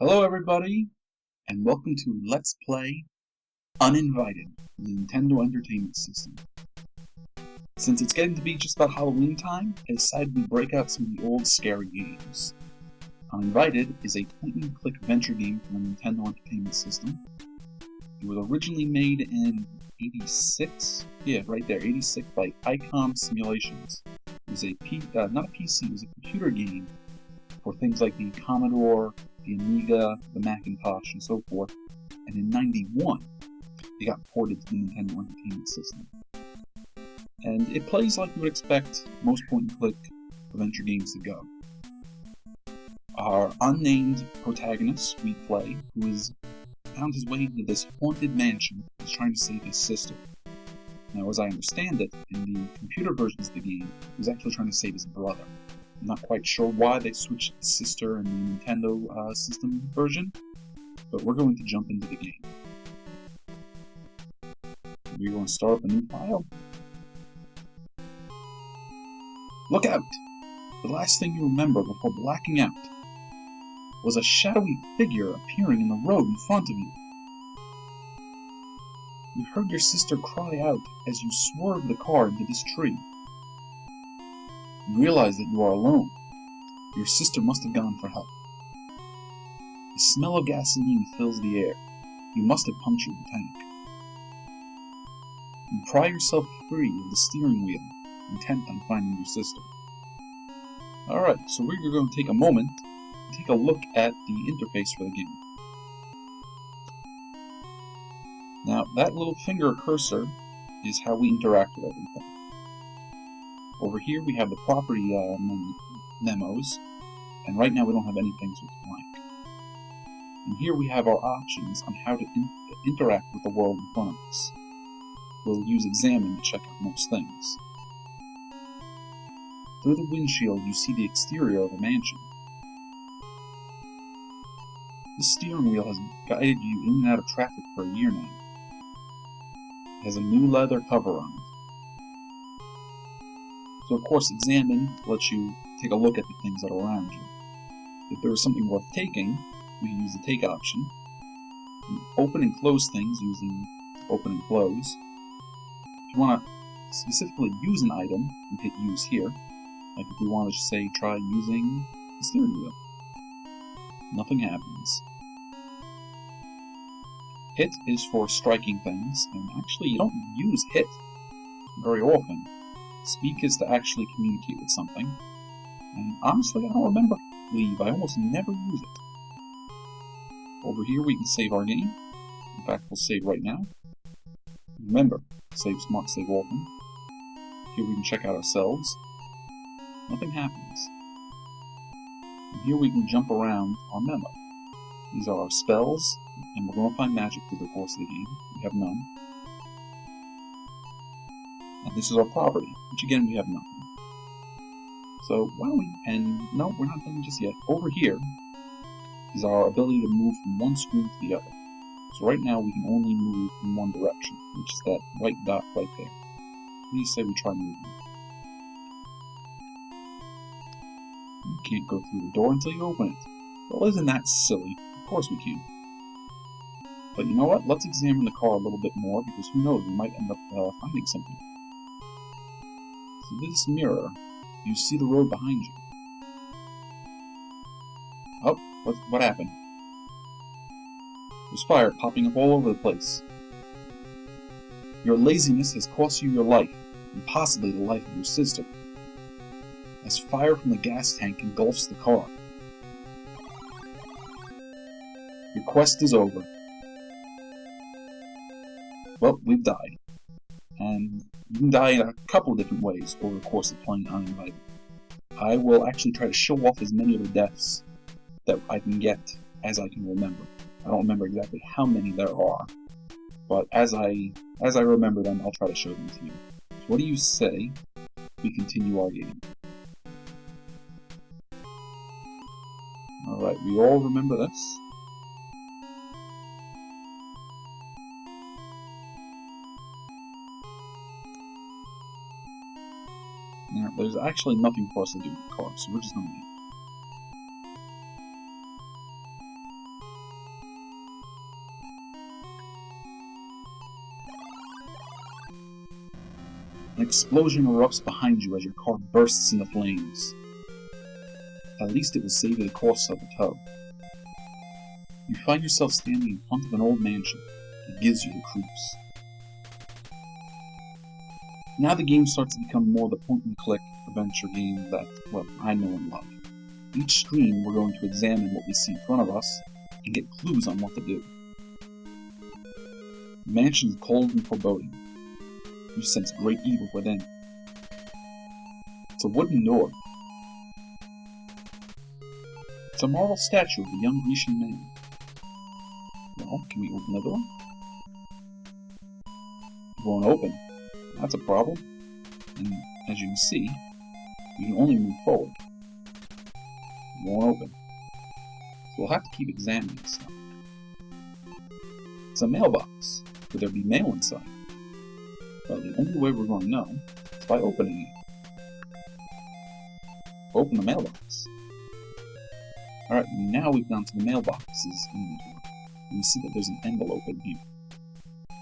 Hello everybody, and welcome to Let's Play Uninvited, the Nintendo Entertainment System. Since it's getting to be just about Halloween time, I decided we'd break out some of the old scary games. Uninvited is a point-and-click adventure game from the Nintendo Entertainment System. It was originally made in 86, yeah, right there, 86 by ICOM Simulations. It was not a PC, it was a computer game for things like the Commodore, the Amiga, the Macintosh, and so forth. And in '91, it got ported to the Nintendo Entertainment System. And it plays like you would expect most point-and-click adventure games to go. Our unnamed protagonist, we play, who has found his way into this haunted mansion, is trying to save his sister. Now, as I understand it, in the computer versions of the game, he was actually trying to save his brother. I'm not quite sure why they switched the sister in the Nintendo system version, but we're going to jump into the game. We're going to start up a new file. Look out! The last thing you remember before blacking out was a shadowy figure appearing in the road in front of you. You heard your sister cry out as you swerved the car into this tree. You realize that you are alone. Your sister must have gone for help. The smell of gasoline fills the air. You must have punctured the tank. You pry yourself free of the steering wheel, intent on finding your sister. Alright, so we're going to take a moment and take a look at the interface for the game. Now, that little finger cursor is how we interact with everything. Over here we have the property memos, and right now we don't have anything, so it's blank. And here we have our options on how to interact with the world in front of us. We'll use examine to check out most things. Through the windshield you see the exterior of a mansion. This steering wheel has guided you in and out of traffic for a year now. It has a new leather cover on it. So of course, examine lets you take a look at the things that are around you. If there is something worth taking, we can use the take option. You open and close things using open and close. If you want to specifically use an item, you hit use here. Like if we want to say try using the steering wheel. Nothing happens. Hit is for striking things, and actually you don't use hit very often. Speak is to actually communicate with something, and honestly I don't remember leave, I almost never use it. Over here we can save our game. In fact, we'll save right now. Remember, save smart, save often. Here we can check out ourselves. Nothing happens. And here we can jump around our memo. These are our spells, and we're going to find magic through the course of the game. We have none. And this is our property, which again we have nothing. So why don't we, and no, we're not done just yet. Over here is our ability to move from one screen to the other. So right now we can only move in one direction, which is that white dot right there. What do you say we try moving? You can't go through the door until you open it. Well, isn't that silly? Of course we can. But you know what? Let's examine the car a little bit more, because who knows, we might end up finding something. Through this mirror, you see the road behind you. Oh, what happened? There's fire popping up all over the place. Your laziness has cost you your life, and possibly the life of your sister, as fire from the gas tank engulfs the car. Your quest is over. Well, we've died. And you can die in a couple of different ways over the course of playing Uninvited. I will actually try to show off as many of the deaths that I can get as I can remember. I don't remember exactly how many there are, but as I remember them, I'll try to show them to you. So what do you say we continue our game? Alright, we all remember this. Now, there's actually nothing for us to do in the car, so we're just going to leave. An explosion erupts behind you as your car bursts into flames. At least it will save you the cost of the tow. You find yourself standing in front of an old mansion that gives you the creeps. Now the game starts to become more the point-and-click adventure game that, well, I know and love. Each screen we're going to examine what we see in front of us and get clues on what to do. The mansion is cold and foreboding. You sense great evil within. It's a wooden door. It's a marble statue of a young Grecian man. Well, can we open the door? It won't open. That's a problem. And as you can see, you can only move forward. It won't open. So we'll have to keep examining stuff. It's a mailbox. Could there be mail inside? Well, the only way we're going to know is by opening it. Open the mailbox. Alright, now we've gone to the mailbox's inventory, and we see that there's an envelope in here.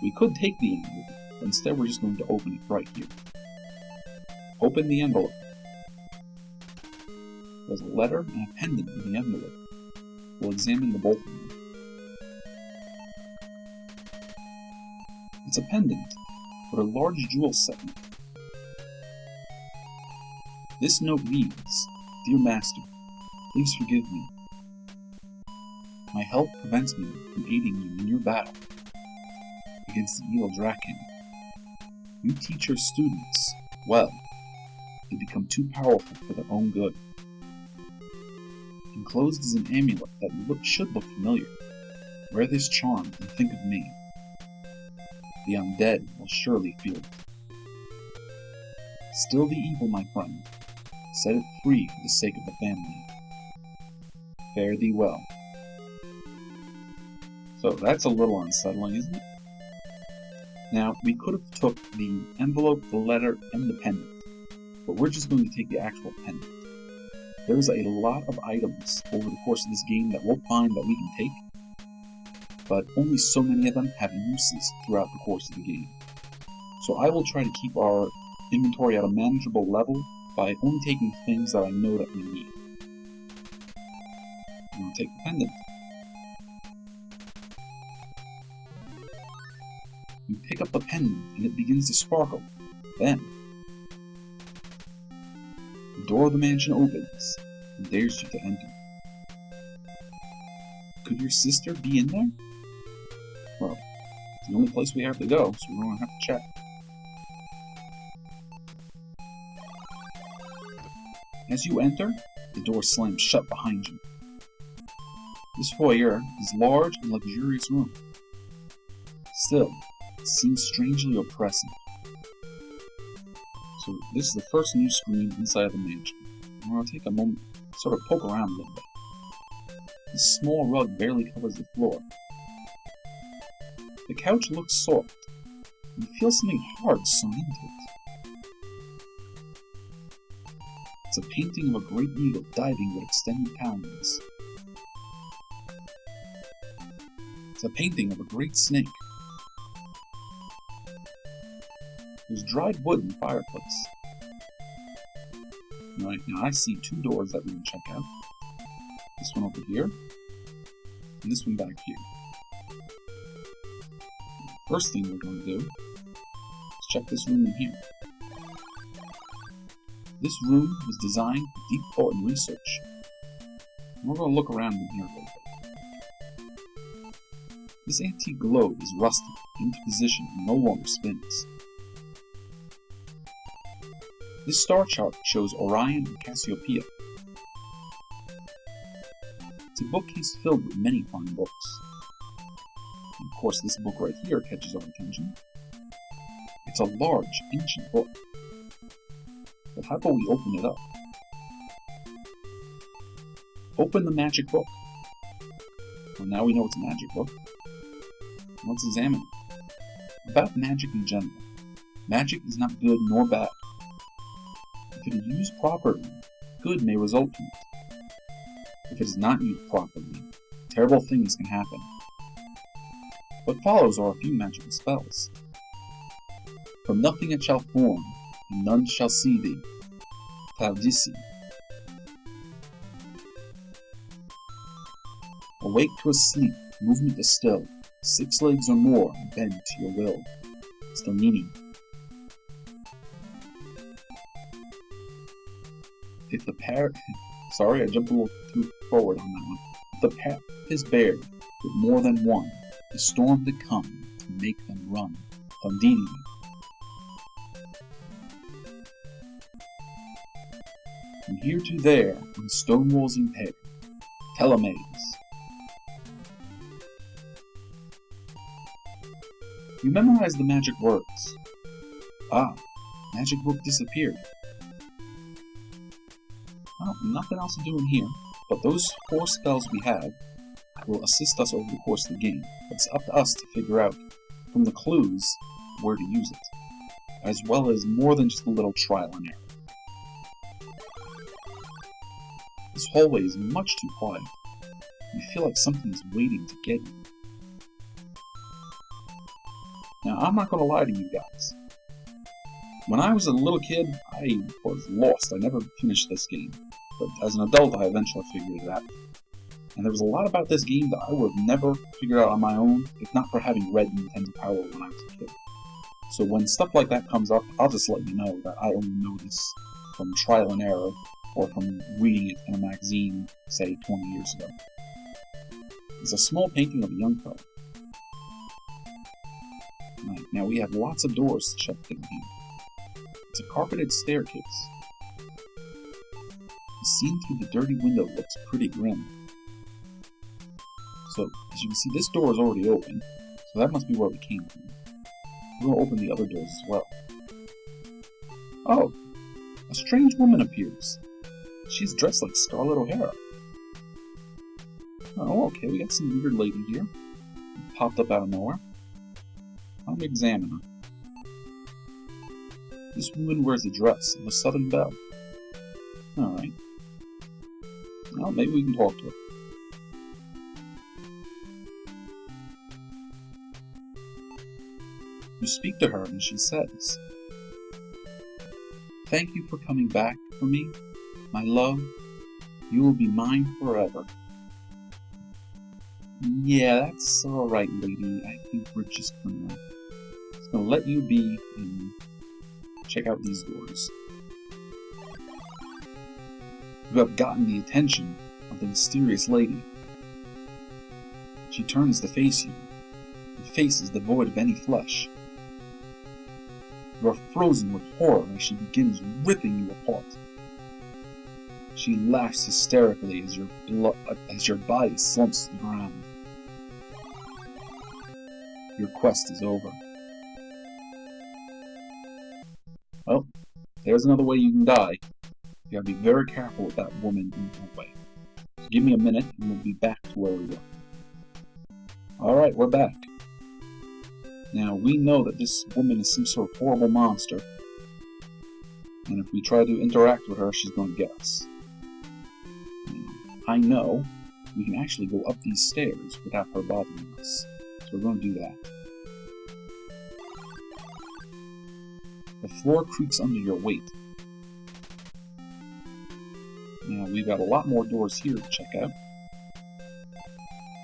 We could take the envelope, but instead we're just going to open it right here. Open the envelope. There's a letter and a pendant in the envelope. We'll examine the both of them. It's a pendant with a large jewel set in it. This note reads, "Dear Master, please forgive me. My health prevents me from aiding you in your battle against the evil Draken. You teach your students well. They become too powerful for their own good. Enclosed is an amulet that should look familiar. Wear this charm and think of me. The undead will surely feel it. Still the evil, my friend. Set it free for the sake of the family. Fare thee well." So that's a little unsettling, isn't it? Now, we could have took the envelope, the letter, and the pendant, but we're just going to take the actual pendant. There's a lot of items over the course of this game that we'll find that we can take, but only so many of them have uses throughout the course of the game. So I will try to keep our inventory at a manageable level by only taking things that I know that we need. I'm going to take the pendant. You pick up the pendant and it begins to sparkle. Then, the door of the mansion opens and dares you to enter. Could your sister be in there? Well, it's the only place we have to go, so we're going to have to check. As you enter, the door slams shut behind you. This foyer is a large and luxurious room. Still, it seems strangely oppressive. So this is the first new screen inside of the mansion. I'm going to take a moment to sort of poke around a little bit. This small rug barely covers the floor. The couch looks soft. You feel something hard sewn into it. It's a painting of a great eagle diving with extended talons. It's a painting of a great snake. There's dried wood in the fireplace. Right now I see two doors that we can check out. This one over here, and this one back here. First thing we're going to do is check this room in here. This room was designed with deep thought and research. And we're going to look around in here a little bit. This antique globe is rusted, into position, and no longer spins. This star chart shows Orion and Cassiopeia. It's a bookcase filled with many fine books. And of course, this book right here catches our attention. It's a large, ancient book. But how about we open it up? Open the magic book. Well, now we know it's a magic book. Let's examine it. About magic in general. Magic is not good nor bad. If it is used properly, good may result from it. If it is not used properly, terrible things can happen. What follows are a few magical spells. From nothing it shall form, and none shall see thee. Taudisi. Awake to a sleep, movement is still, 6 legs or more, and bend to your will. Stelnini. If the path... Sorry, I jumped a little too forward on that one. If the path is bared with more than one, the storm to come to make them run. Tondini. From here to there, on stone walls impaired. Telemes. You memorize the magic words. Ah, magic book disappeared. Well, nothing else to do in here, but those 4 spells we have will assist us over the course of the game. It's up to us to figure out from the clues where to use it, as well as more than just a little trial and error. This hallway is much too quiet. You feel like something is waiting to get you. Now, I'm not going to lie to you guys. When I was a little kid, I was lost. I never finished this game. But as an adult, I eventually figured it out. And there was a lot about this game that I would have never figured out on my own, if not for having read Nintendo Power when I was a kid. So when stuff like that comes up, I'll just let you know that I only know this from trial and error, or from reading it in a magazine, say, 20 years ago. It's a small painting of a young fellow. Right, now we have lots of doors to check down here. It's a carpeted staircase. The scene through the dirty window looks pretty grim. So, as you can see, this door is already open, so that must be where we came from. We'll open the other doors as well. Oh! A strange woman appears. She's dressed like Scarlett O'Hara. Oh, okay, we got some weird lady here. Popped up out of nowhere. I'm gonna examine her. This woman wears a dress of a Southern belle. Alright. Well, maybe we can talk to her. You speak to her and she says, "Thank you for coming back for me, my love. You will be mine forever." Yeah, that's alright, lady. I think we're just gonna let you be and check out these doors. You have gotten the attention of the mysterious lady. She turns to face you. Her face is devoid of any flesh. You are frozen with horror as she begins ripping you apart. She laughs hysterically as your body slumps to the ground. Your quest is over. Well, there's another way you can die. You gotta be very careful with that woman in the hallway. So give me a minute and we'll be back to where we were. Alright, we're back. Now, we know that this woman is some sort of horrible monster. And if we try to interact with her, she's going to get us. I know we can actually go up these stairs without her bothering us. So we're going to do that. The floor creaks under your weight. Now, we've got a lot more doors here to check out.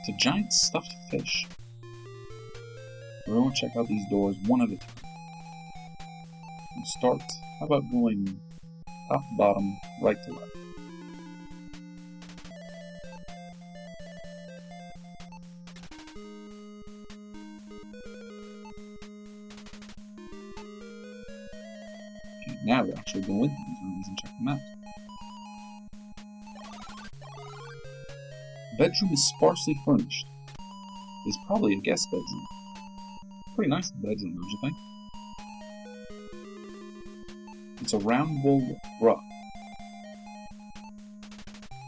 It's a giant stuffed fish. We're going to check out these doors one at a time. We'll start, how about going top to bottom, right to left. Okay, now we're actually going into these rooms and check them out. The bedroom is sparsely furnished. It's probably a guest bedroom. Pretty nice bedroom, don't you think? It's a round wool rug.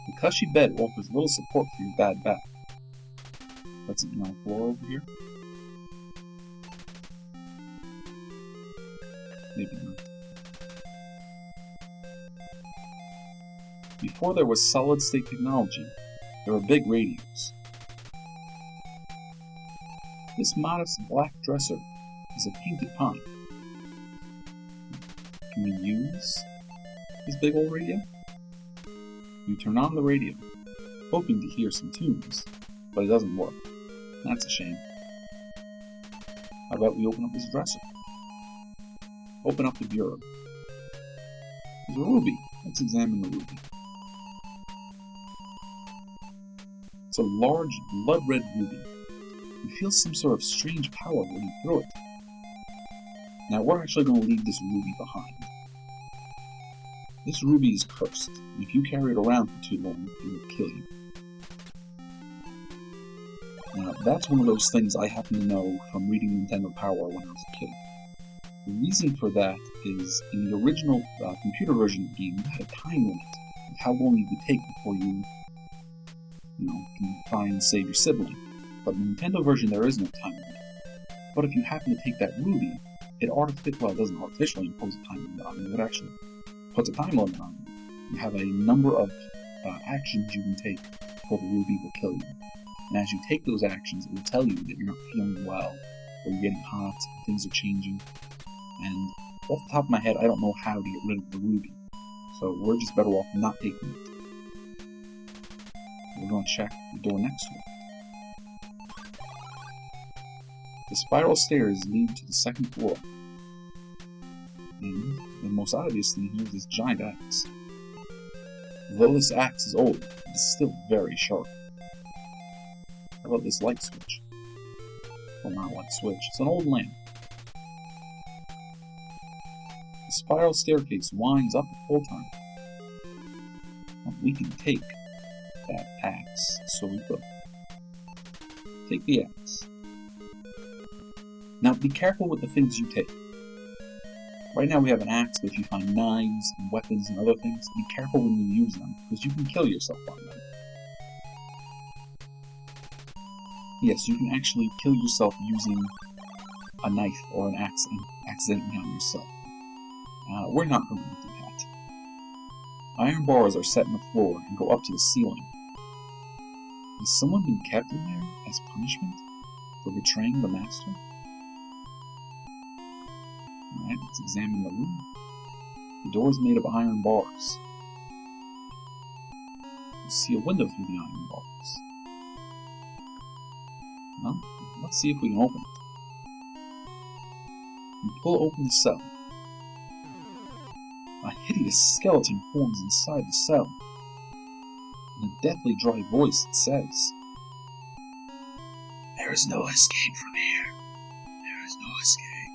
The cushy bed offers little support for your bad back. That's it on the floor over here. Maybe not. Before there was solid-state technology, there were big radios. This modest black dresser is a painted pine. Can we use this big old radio? You turn on the radio, hoping to hear some tunes, but it doesn't work. That's a shame. How about we open up this dresser? Open up the bureau. There's a ruby. Let's examine the ruby. It's a large, blood-red ruby. You feel some sort of strange power when you throw it. Now we're actually going to leave this ruby behind. This ruby is cursed, and if you carry it around for too long, it will kill you. Now, that's one of those things I happen to know from reading Nintendo Power when I was a kid. The reason for that is, in the original computer version of the game, you had a time limit of how long you could take before you can try and save your sibling. But in the Nintendo version, there is no time limit. But if you happen to take that ruby, it doesn't artificially impose a time limit on you, it actually puts a time limit on you. You have a number of actions you can take before the ruby will kill you. And as you take those actions, it will tell you that you're not feeling well, or you're getting hot, things are changing. And off the top of my head, I don't know how to get rid of the ruby. So we're just better off not taking it. We're going to check the door next to it. The spiral stairs lead to the second floor. And the most obvious thing here is this giant axe. Though this axe is old, it's still very sharp. How about this light switch? Well, not a light switch, it's an old lamp. The spiral staircase winds up the full time. Well, we can take that axe, so we will. Take the axe. Now be careful with the things you take. Right now we have an axe, but if you find knives and weapons and other things, be careful when you use them, because you can kill yourself on them. Yes, you can actually kill yourself using a knife or an axe and accidentally on yourself. We're not going to do that. Iron bars are set in the floor and go up to the ceiling. Has someone been kept in there as punishment for betraying the master? Alright, let's examine the room. The door is made of iron bars. You see a window through the iron bars. Well, let's see if we can open it. You pull open the cell. A hideous skeleton forms inside the cell. In a deathly dry voice it says, "There is no escape from here. There is no escape.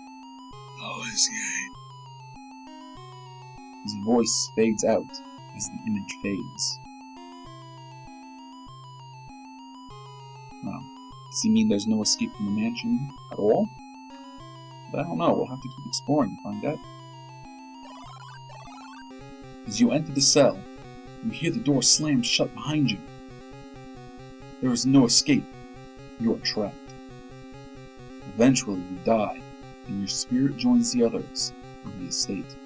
No escape." His voice fades out as the image fades. Well, does he mean there's no escape from the mansion at all? But I don't know, we'll have to keep exploring to find out. As you enter the cell, you hear the door slam shut behind you. There is no escape. You are trapped. Eventually you die, and your spirit joins the others on the estate.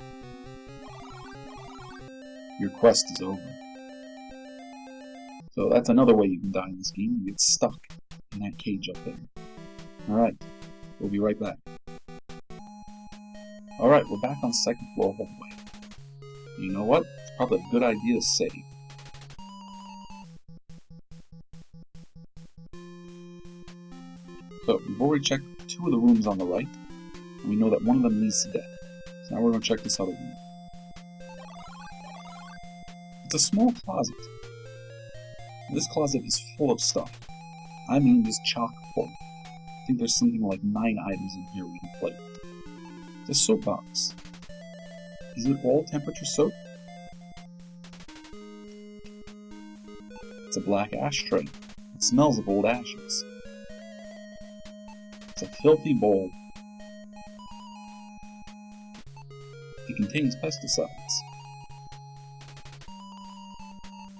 Your quest is over. So that's another way you can die in this game. You get stuck in that cage up there. Alright, we'll be right back. Alright, we're back on the second floor hallway. You know what? It's probably a good idea to save. So, we've already checked 2 of the rooms on the right, and we know that one of them leads to death. So now we're going to check this other room. It's a small closet. This closet is full of stuff. I mean, just chock full. I think there's something like 9 items in here we can play with. It's a soap box. Is it all temperature soap? It's a black ashtray. It smells of old ashes. It's a filthy bowl. It contains pesticides.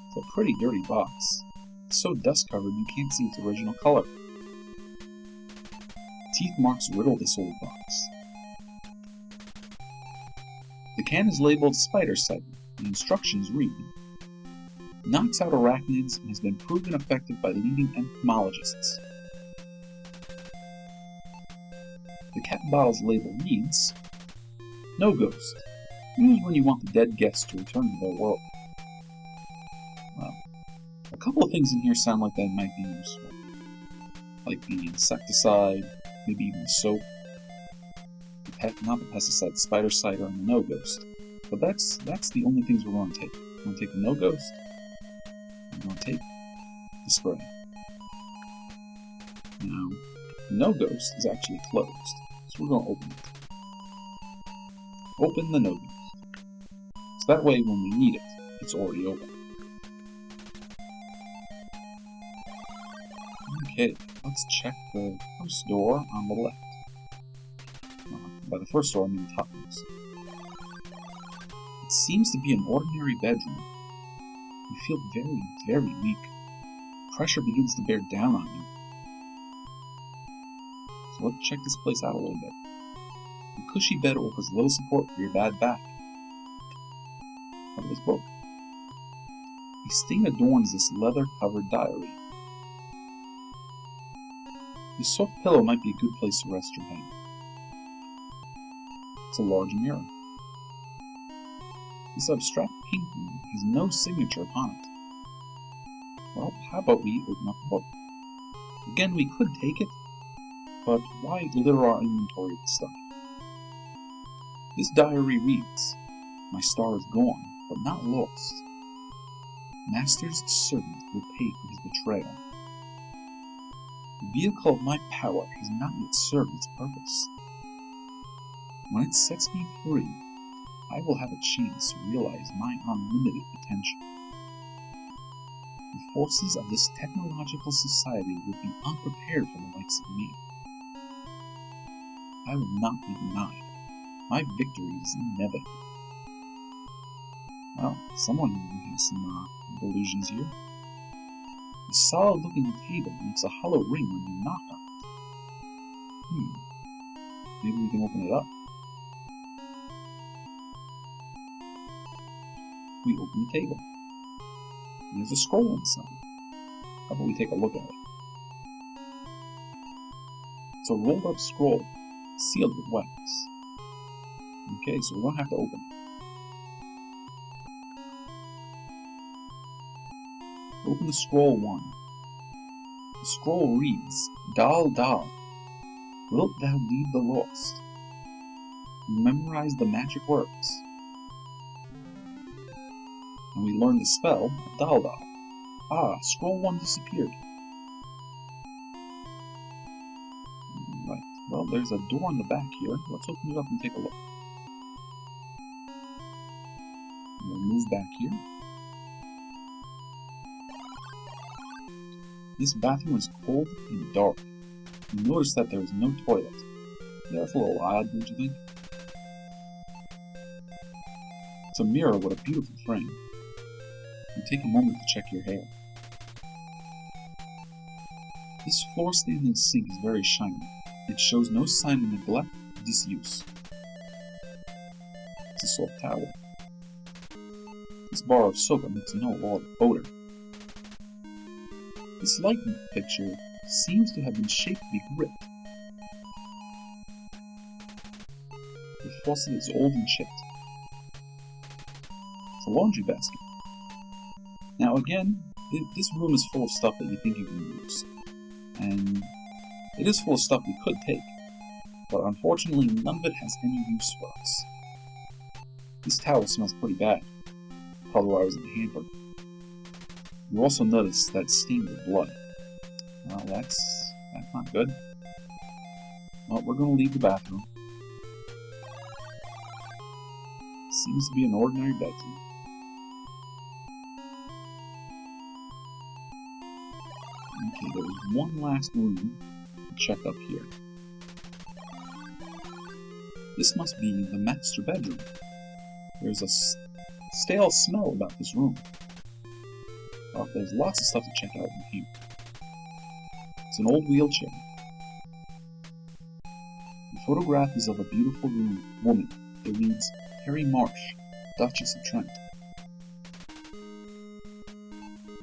It's a pretty dirty box. It's so dust-covered you can't see its original color. Teeth marks riddle this old box. The can is labeled Spider Sight. The instructions read, "Knocks out arachnids and has been proven effective by leading entomologists." The cat bottle's label reads, "No ghost. Use when you want the dead guests to return to their world. Well, a couple of things in here sound like they might be useful. Like the insecticide, maybe even the soap. Not the pesticide, the spider cider, and the no-ghost. But that's the only things we're going to take. We're going to take the no-ghost, and we're going to take the spray. Now, the no-ghost is actually closed, so we're going to open it. Open the no-ghost. So that way, when we need it, it's already open. Okay, let's check the first door on the left. By the first door, I mean the topmost. It seems to be an ordinary bedroom. You feel very, very weak. Pressure begins to bear down on you. So let's check this place out a little bit. The cushy bed offers little support for your bad back. How about this book? A stain adorns this leather-covered diary. This soft pillow might be a good place to rest your head. It's a large mirror. This abstract painting has no signature upon it. Well, how about we open up the book? Again, we could take it, but why litter our inventory with stuff? This diary reads, "My star is gone, but not lost. Master's servant will pay for his betrayal. The vehicle of my power has not yet served its purpose. When it sets me free, I will have a chance to realize my unlimited potential. The forces of this technological society would be unprepared for the likes of me. I will not be denied. My victory is inevitable." Well, someone has some delusions here. The solid-looking table makes a hollow ring when you knock on it. Maybe we can open it up. We open the table. And there's a scroll inside. How about we take a look at it? It's a rolled-up scroll, sealed with wax. Okay, so we're going to have to open it. Open the scroll 1. The scroll reads, "Dal Dal, wilt thou lead the lost? Memorize the magic words." And we learn the spell, Dal Dal. Ah, scroll 1 disappeared. Right, well, there's a door in the back here. Let's open it up and take a look. We'll move back here. This bathroom is cold and dark. You notice that there is no toilet. That's a little odd, don't you think? It's a mirror with a beautiful frame. And take a moment to check your hair. This floor-standing sink is very shiny. It shows no sign of neglect or disuse. It's a soft towel. This bar of soap emits no odor. This light fixture seems to have been shaped to be gripped. The faucet is old and chipped. It's a laundry basket. Now again, this room is full of stuff that you think you can use. And it is full of stuff we could take, but unfortunately none of it has any use for us. This towel smells pretty bad. Probably why I was in the hamper. You also notice that it's stained with blood. Well, that's not good. Well, we're going to leave the bathroom. Seems to be an ordinary bedroom. Okay, there's one last room to check up here. This must be the master bedroom. There's a stale smell about this room. Well, there's lots of stuff to check out in here. It's an old wheelchair. The photograph is of a beautiful woman. It reads, "Harry Marsh, Duchess of Trent."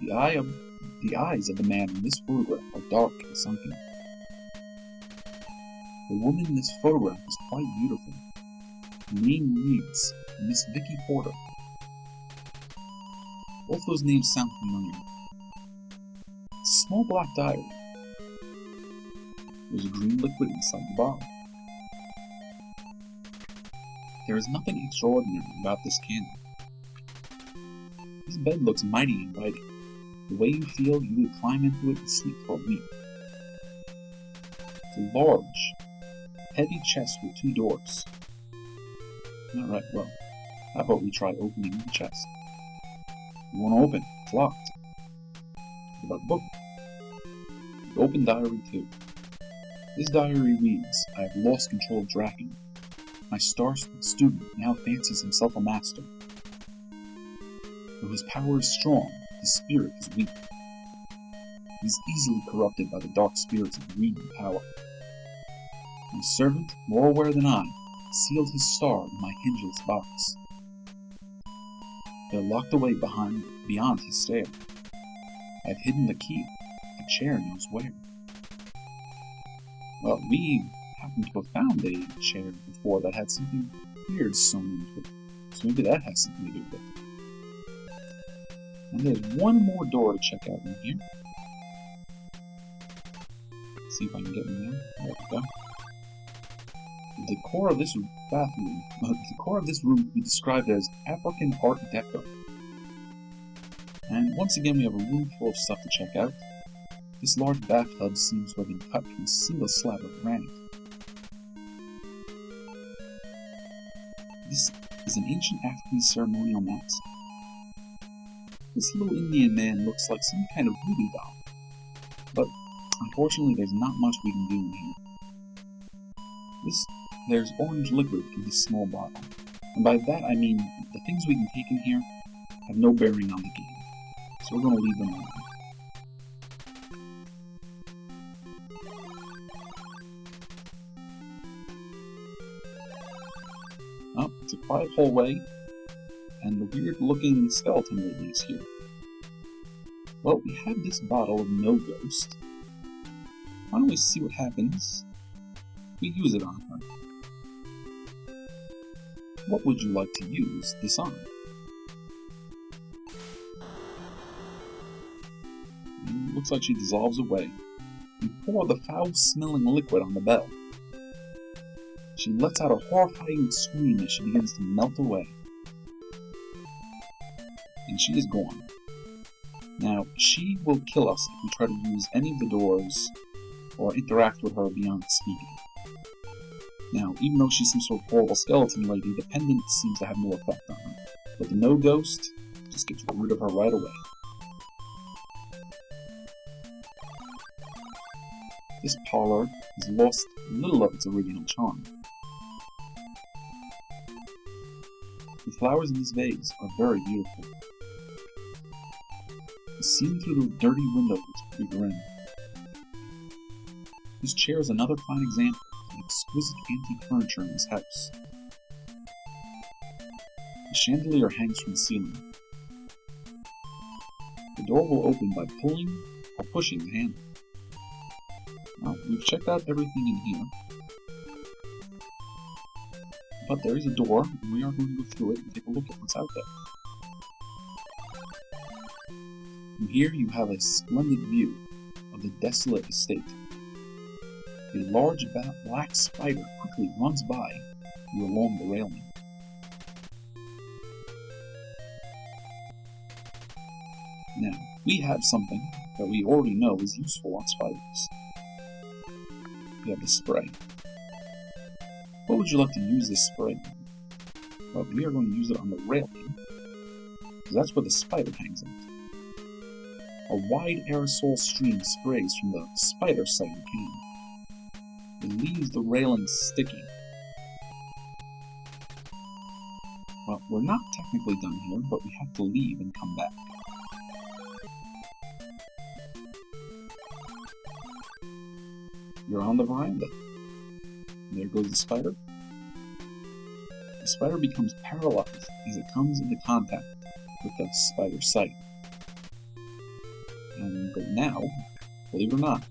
The eyes of the man in this photograph are dark and sunken. The woman in this photograph is quite beautiful. name reads Miss Vicky Porter. Both those names sound familiar. It's a small black diary. There's a green liquid inside the bottle. There is nothing extraordinary about this candle. This bed looks mighty inviting. The way you feel, you would climb into it and sleep for a week. It's a large, heavy chest with 2 doors. Alright, well, how about we try opening the chest? You won't open, it's locked. What about the book? The open diary too. This diary reads, I have lost control of Draken. My star student now fancies himself a master. Though his power is strong, his spirit is weak. He is easily corrupted by the dark spirits of greed and power. My servant, more aware than I, sealed his star in my hingeless box. They are locked away beyond his stair. I have hidden the key. A chair knows where. Well, we happen to have found a chair before that had something weird sewn into it, so maybe that has something to do with it. And there's one more door to check out in here. Let's see if I can get in there. There we go. The decor of this room can be described as African Art Deco. And once again, we have a room full of stuff to check out. This large bathtub seems to have been cut from a single slab of granite. This is an ancient African ceremonial mask. This little Indian man looks like some kind of voodoo doll, but unfortunately there's not much we can do in here. There's orange liquid in this small bottle, and by that I mean the things we can take in here have no bearing on the game, so we're going to leave them alone. Oh, it's a quiet hallway, and the weird-looking skeleton lady is here. Well, we have this bottle of no ghost. Why don't we see what happens if we use it on her? What would you like to use this on? Looks like she dissolves away. You pour the foul-smelling liquid on the bell. She lets out a horrifying scream as she begins to melt away. And she is gone. Now, she will kill us if we try to use any of the doors or interact with her beyond speaking. Now, even though she's some sort of horrible skeleton lady, the pendant seems to have no effect on her. But the no ghost just gets rid of her right away. This parlor has lost little of its original charm. The flowers in this vase are very beautiful. The scene through the dirty window looks pretty grim. This chair is another fine example of the exquisite antique furniture in this house. The chandelier hangs from the ceiling. The door will open by pulling or pushing the handle. Now, we've checked out everything in here. But there is a door, and we are going to go through it and take a look at what's out there. From here you have a splendid view of the desolate estate. A large black spider quickly runs by you along the railing. Now, we have something that we already know is useful on spiders. We have the spray. What would you like to use this spray on? Well, we are going to use it on the railing, because that's where the spider hangs out. A wide aerosol stream sprays from the spider side of the can. It leaves the railing sticky. Well, we're not technically done here, but we have to leave and come back. You're on the veranda. There goes the spider. The spider becomes paralyzed as it comes into contact with the spider's sight. But now, believe it or not,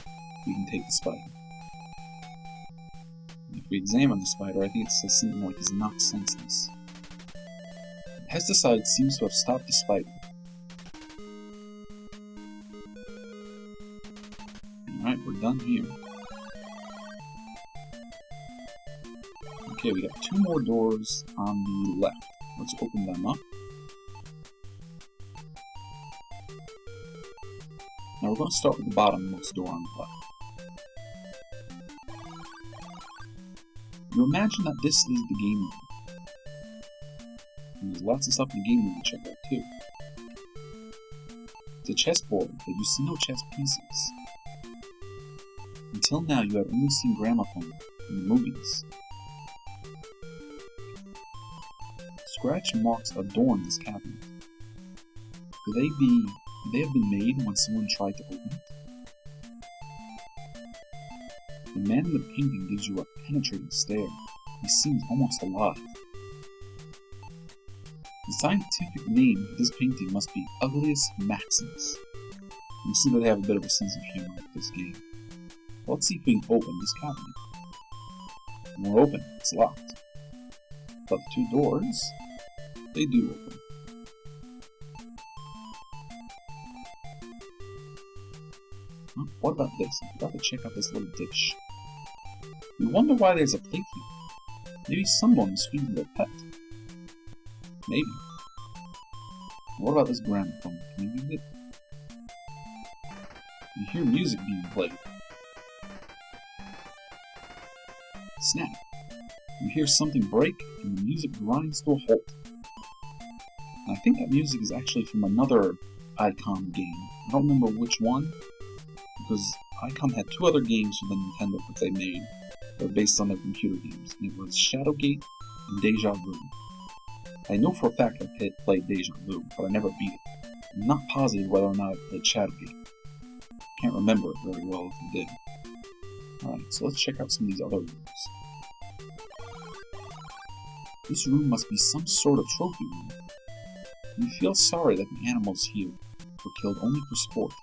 we can take the spider. If we examine the spider, I think it says something like, is not senseless. The pesticide seems to have stopped the spider. Alright, we're done here. Okay, we got 2 more doors on the left. Let's open them up. Now we're going to start with the bottommost door on the left. You imagine that this is the game room. And there's lots of stuff in the game room to check out too. It's a chessboard, but you see no chess pieces. Until now, you have only seen gramophone in the movies. Scratch marks adorn this cabinet. Could they have been made when someone tried to open it? The man in the painting gives you a penetrating stare. He seems almost alive. The scientific name for this painting must be Ugliest Maximus. You see that they have a bit of a sense of humor with this game. Let's see if we can open this cabinet. We're open, it's locked. But the 2 doors, they do open. Huh? What about this? I forgot to check out this little dish. We wonder why there's a plate here. Maybe someone is feeding their pet. Maybe. What about this gramophone? Can you use it? You hear music being played. Snap! You hear something break, and the music grinds to a halt. And I think that music is actually from another ICOM game. I don't remember which one, because ICOM had 2 other games for the Nintendo that they made that were based on their computer games, and it was Shadowgate and Deja Vu. I know for a fact I played Deja Vu, but I never beat it. I'm not positive whether or not I played Shadowgate. Can't remember it very well if I did. Alright, so let's check out some of these other rooms. This room must be some sort of trophy room. You feel sorry that the animals here were killed only for sport.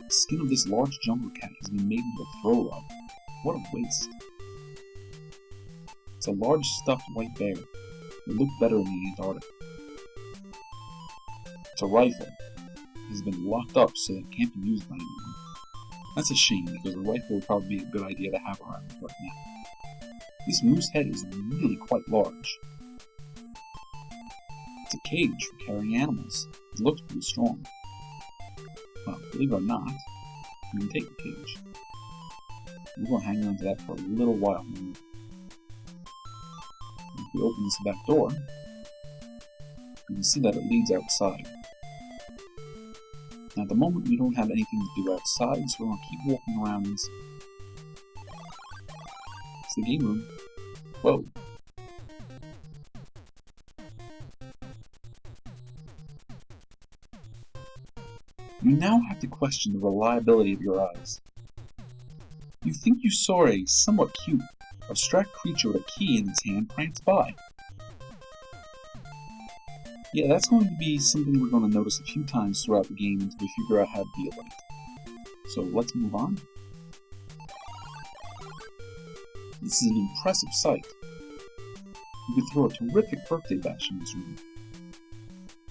The skin of this large jungle cat has been made into a throw rug. What a waste. It's a large stuffed white bear. It would look better in the Antarctic. It's a rifle. It has been locked up so that it can't be used by anyone. That's a shame, because a rifle would probably be a good idea to have around right now. This moose head is really quite large. It's a cage for carrying animals. It looks pretty strong. Well, believe it or not, you can take the cage. We're going to hang on to that for a little while more. If we open this back door, you can see that it leads outside. Now, at the moment, we don't have anything to do outside, so we're going to keep walking around inside. It's the game room. Whoa. You now have to question the reliability of your eyes. You think you saw a somewhat cute, abstract creature with a key in its hand prance by. Yeah, that's going to be something we're going to notice a few times throughout the game until we figure out how to deal with it. So let's move on. This is an impressive sight. You could throw a terrific birthday bash in this room.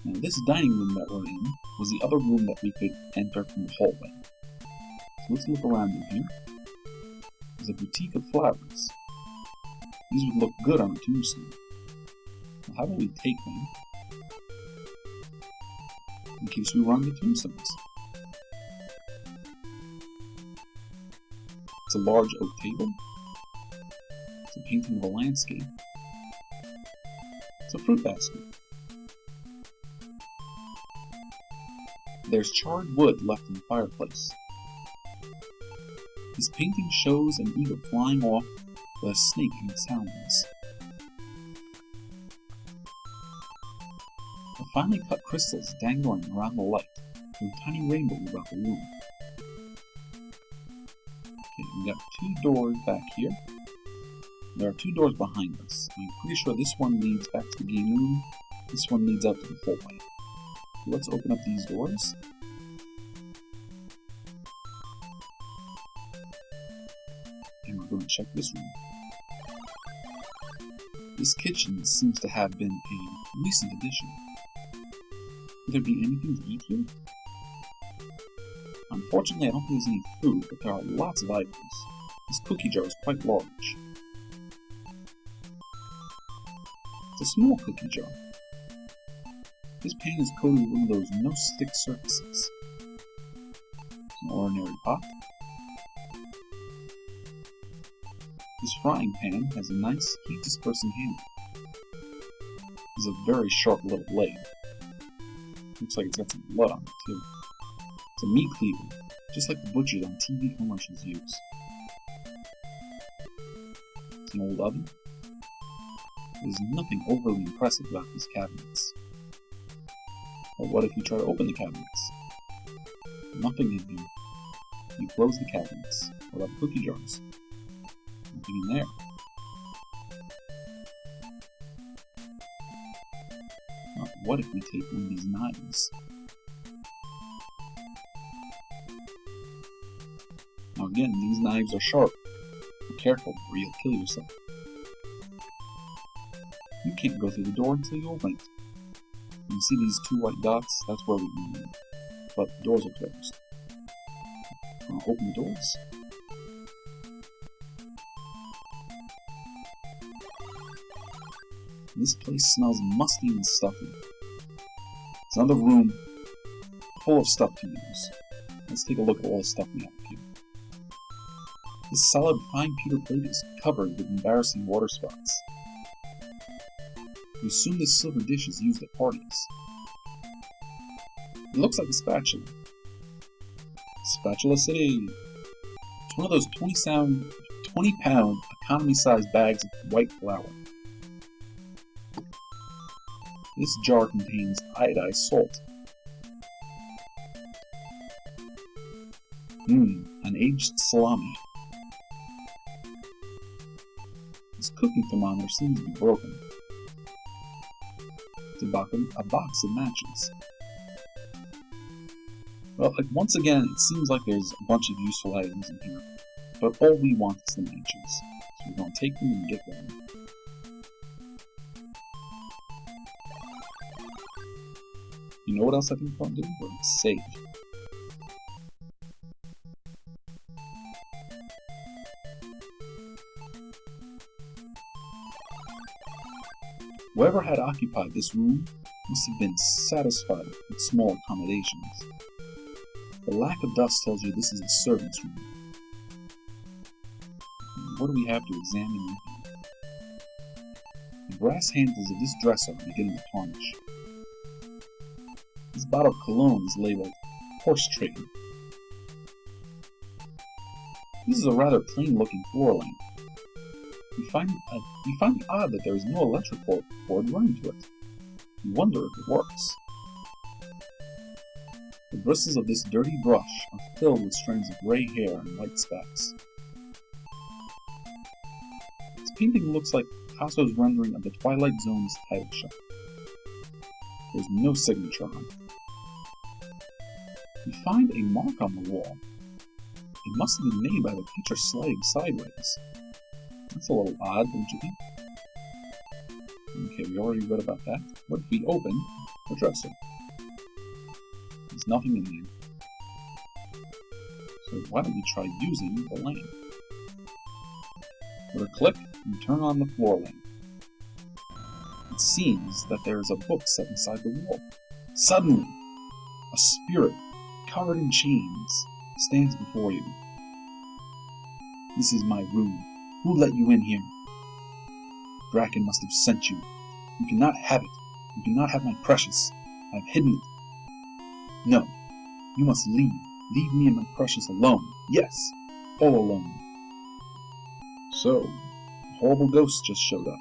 Now, this dining room that we're in was the other room that we could enter from the hallway. So let's look around in here. There's a boutique of flowers. These would look good on a tombstone. Well, how about we take them in case we run the tombstones? It's a large oak table. It's a painting of a landscape. It's a fruit basket. There's charred wood left in the fireplace. This painting shows an eagle flying off with a snake in its talons. The finely cut crystals dangling around the light with a tiny rainbow about the room. Okay, we got 2 doors back here. There are 2 doors behind us. I'm pretty sure this one leads back to the game room. This one leads out to the hallway. Let's open up these doors. might check this room. This kitchen seems to have been a recent addition. Could there be anything to eat here? Unfortunately, I don't think there's any food, but there are lots of items. This cookie jar is quite large. It's a small cookie jar. This pan is coated with one of those no-stick surfaces. It's an ordinary pot. This frying pan has a nice heat-dispersing handle. It's a very sharp little blade. Looks like it's got some blood on it, too. It's a meat cleaver, just like the butchers on TV commercials use. It's an old oven. There's nothing overly impressive about these cabinets. But what if you try to open the cabinets? Nothing in here. You close the cabinets. What about the cookie jars? Nothing in there. Well, what if we take one of these knives? Now again, these knives are sharp. Be careful or you'll kill yourself. You can't go through the door until you open it. You see these two white dots? That's where we can move. But the doors are closed. Wanna open the doors? This place smells musty and stuffy. It's another room full of stuff to use. Let's take a look at all the stuff we have here. This solid fine pewter plate is covered with embarrassing water spots. You assume this silver dish is used at parties. It looks like a spatula. Spatula City! It's one of those 20-pound economy-sized bags of white flour. This jar contains iodized salt. An aged salami. This cooking thermometer seems to be broken. It's a box of matches. Well, once again, it seems like there's a bunch of useful items in here, but all we want is the matches. So we're going to take them and get going. You know what else I think we're going to do? We're going to save. Whoever had occupied this room must have been satisfied with small accommodations. The lack of dust tells you this is a servant's room. What do we have to examine in here? The brass handles of this dresser are beginning to tarnish. This bottle of cologne is labeled horse trade. This is a rather plain-looking floor lamp. You find it odd that there is no electrical cord running to it. You wonder if it works. The bristles of this dirty brush are filled with strands of gray hair and white specks. This painting looks like Picasso's rendering of the Twilight Zone's title shot. There's no signature on it. You find a mark on the wall. It must have been made by the picture sliding sideways. That's a little odd, don't you think? Okay, we already read about that. What if we open the dresser? There's nothing in here. So why don't we try using the lamp? With a click, you turn on the floor lamp. It seems that there is a book set inside the wall. Suddenly, a spirit, covered in chains, stands before you. This is my room. Who let you in here? Bracken must have sent you. You cannot have it. You cannot have my precious. I have hidden it. No. You must leave. Leave me and my precious alone. Yes, all alone. So, a horrible ghost just showed up.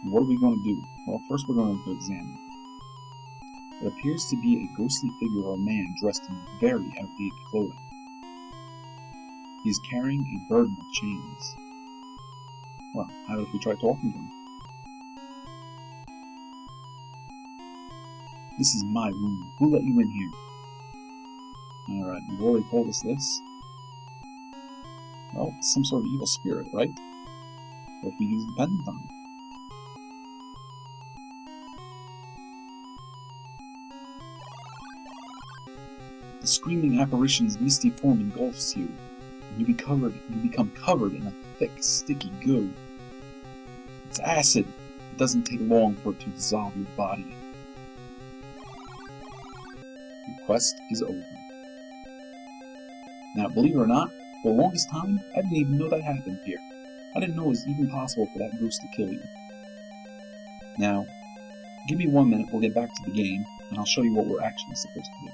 And what are we going to do? Well, first we're going to examine it. It appears to be a ghostly figure of a man dressed in very outdated clothing. He is carrying a burden of chains. Well, how if we try talking to him? This is my room. Who let you in here? Alright, you've already told us this. Well, it's some sort of evil spirit, right? What if we use the pendant on it? The screaming apparition's misty form engulfs you, and you become covered in a thick, sticky goo. It's acid. It doesn't take long for it to dissolve your body. Your quest is over. Now, believe it or not, for the longest time, I didn't even know that happened here. I didn't know it was even possible for that ghost to kill you. Now, give me 1 minute, we'll get back to the game, and I'll show you what we're actually supposed to do.